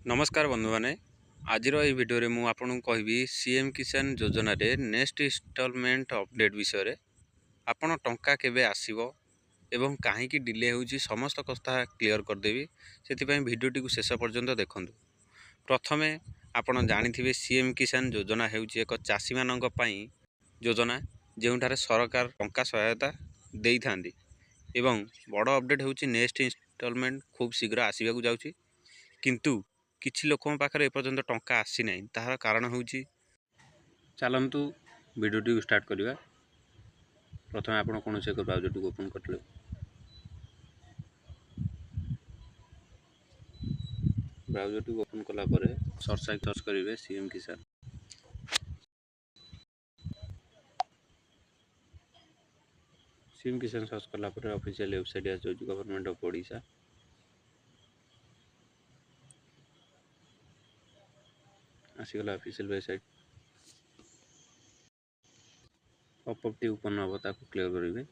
नमस्कार बंधु मैंने आज भिडियो मु आपन कहबी सीएम किसान योजना रे नेक्स्ट इंस्टॉलमेंट अपडेट विषय आपन टंका केबे आसीबो एवं कहीं डिले होउची समस्त कथा क्लियर करदेवी से भिडियोटी को शेष पर्यंत देखंतु। प्रथमे आपन जानिथिबे सीएम किसान योजना हेउची एक चाषी मानक पई योजना जेउठारे सरकार टंका सहायता देई थांदी एवं बड़ अपडेट होउची नेक्स्ट इंस्टॉलमेंट खूब शीघ्र आसीबाकू जाउची किंतु किछि लोकों पाखरे एपर्यंत टंका आसी नहीं तार कारण होउची चलंतु वीडियो स्टार्ट करिवा। प्रथमे आपण कोन से ब्राउजर टी ओपन करले ब्राउजर टी ओपन कला परे सर्च करिवे सीएम किसान। सीएम किसान सर्च कला परे ऑफिशियल वेबसाइट आ जाउची गवर्नमेंट ऑफ ओडिशा। आसीगला ऑफिशियल वेबसाइट पॉपअप टी ओपन हो ताको क्लियर करिवे।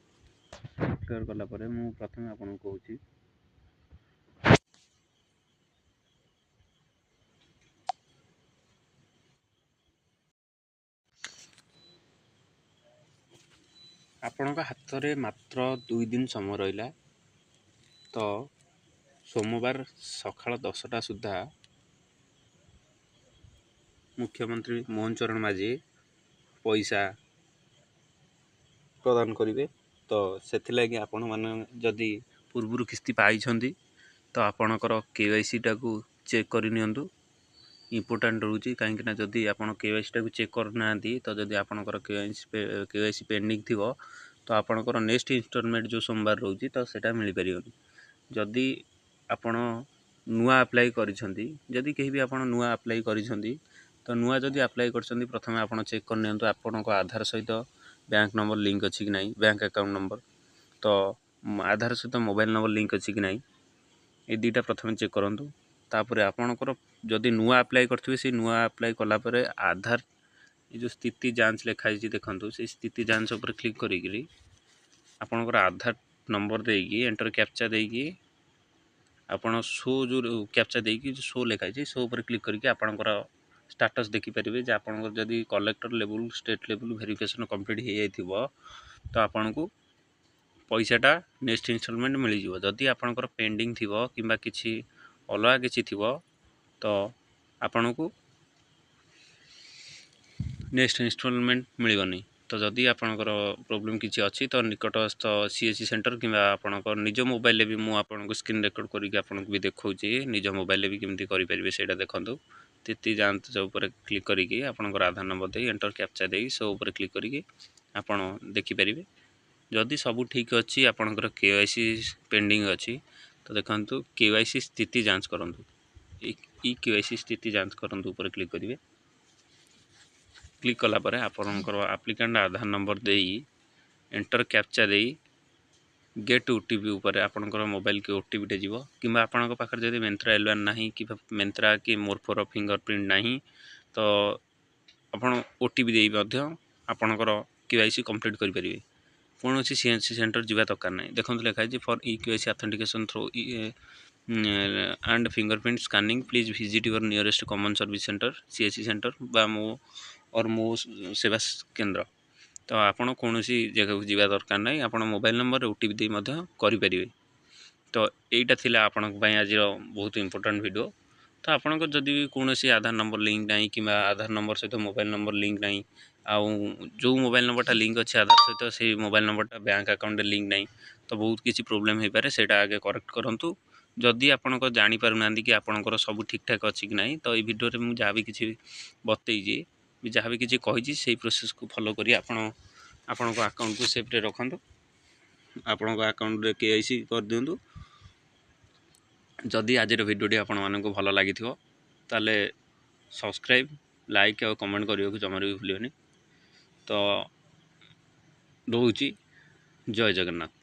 क्लियर कला परे मु प्रथमे आपन कहूची आपण हाथ में मात्र 2 दिन समय रहा तो सोमवार सकाळ 10टा सुधा मुख्यमंत्री मोहन चरण माझी पैसा प्रदान करेंगे। तो से लगी आपण मैंने जदि पूर्व किस्ती पाई तो आपणकर केवाईसी टाक चेक करनी इम्पोर्टाट रोचे कहीं जदि आप केवाईसी टाक चेक करना तो जदि आपणकर केवाईसी पेंडिंग थी तो आपणकर नेक्स्ट इंस्टॉलमेंट जो सोमवार रोचे तो सेटा मिल पार जदि आपण नुआ अप्लाई करिसेंती जदि कहीं भी आपण नुआ अप्लाई करिसेंती तो नुआ जदि अप्लाई करछंती प्रथमे आपण चेक कर नियंतु आपणको आधार सहित बैंक नंबर लिंक अच्छी कि नहीं बैंक अकाउंट नंबर तो आधार सहित मोबाइल नंबर लिंक अच्छी कि नहीं ये दुईटा प्रथम चेक करूँ। तापर आपणकर जदि नुआ अप्लाई करथिबे से नुआ अप्लाई कला परे आधार ये जो स्थिति जांच लिखाई देखु से स्थिति जांच उपर क्लिक करी आपणकर आधार नंबर देकी एंटर कैप्चा देकी आपण शो जो कैप्चा देकी जो शो लिखाई शो उपर क्लिक करके आपणकर स्टेटस देखिपारे जे आपंकर जदि collector level state level verification complete हो जाइथिबो तो आपन को पैसाटा नेक्स्ट इंस्टॉलमेंट मिल जिवो। जदि आपंकर पेंडिंग थिबो किंबा किछि अलगा किछि थिबो तो आपन को नेक्स्ट इंस्टॉलमेंट मिलबनी। तो जदि आपंकर प्रॉब्लम किछि अछि तो निकटस्थ सीएससी सेंटर किंबा आपंकर निज मोबाइल भी मु आपन को स्क्रीन रिकॉर्ड करके आपन को भी देखौछि निज मोबाइल भी केमती करि परिबे सेटा देखंतु। स्थिति जांच ऊपर क्लिक करके आपनकर आधार नंबर दे एंटर कैप्चा दे सो ऊपर क्लिक करके आपन देखि परिबे जदि सब ठीक अछि आपनकर केवाईसी पेंडिंग अछि तो देखंतु केवाईसी स्थिति जांच करंतु ई केवाईसी स्थिति जांच करंतु ऊपर क्लिक करिवे। क्लिक कला परे आपनकर applicant Aadhaar number they enter captcha they get OTP ऊपर आपनकर मोबाइल के ओटीपी टे जीवो किंबा आपनक पाखर जदि मेंत्रा एलवान नाही कि मेंत्रा कि मोरफोर फिंगरप्रिंट नाही तो आपन ओटीपी दे मध्य आपनकर केवाईसी कंप्लीट करि परिबे। कौन सीएनसी सेंटर जीवा दरकार ना देखो लिखाई for e KYC authentication through and fingerprint scanning please visit your nearest common service centre CSC centre बा मो सेवा केंद्र। तो आपन कौन जगह को जीवा दरकार ना आप मोबाइल नंबर ओटीपी दे करें। तो यहीटा थिला आपन आज बहुत इंपोर्टेंट वीडियो। तो आपन जदि कौन आधार नंबर लिंक ना कि आधार नंबर सहित मोबाइल नंबर लिंक ना आउ जो मोबाइल नंबरटा लिंक अच्छे आधार सहित से मोबाइल नंबरटा बैंक अकाउंट लिंक ना तो बहुत किसी प्रोब्लेम हो पारे से आगे करेक्ट करूँ। जदि आपन जापर ना कि आपंकर सब ठीक ठाक अच्छी कि ना तो ये भिडियो मुझे जहाँ भी किसी बतई जहाँ भी किसी कही से प्रोसेस को फॉलो करी आपण अकाउंट को सेफ्टी रखु आपण अकाउंट केवाईसी कर दिंतु। जदि आज भिडियोटी आपण मानक भल लगी ताले सब्सक्राइब लाइक और कमेंट करने को जमार भी भूलियोनी। तो रोची जय जगन्नाथ।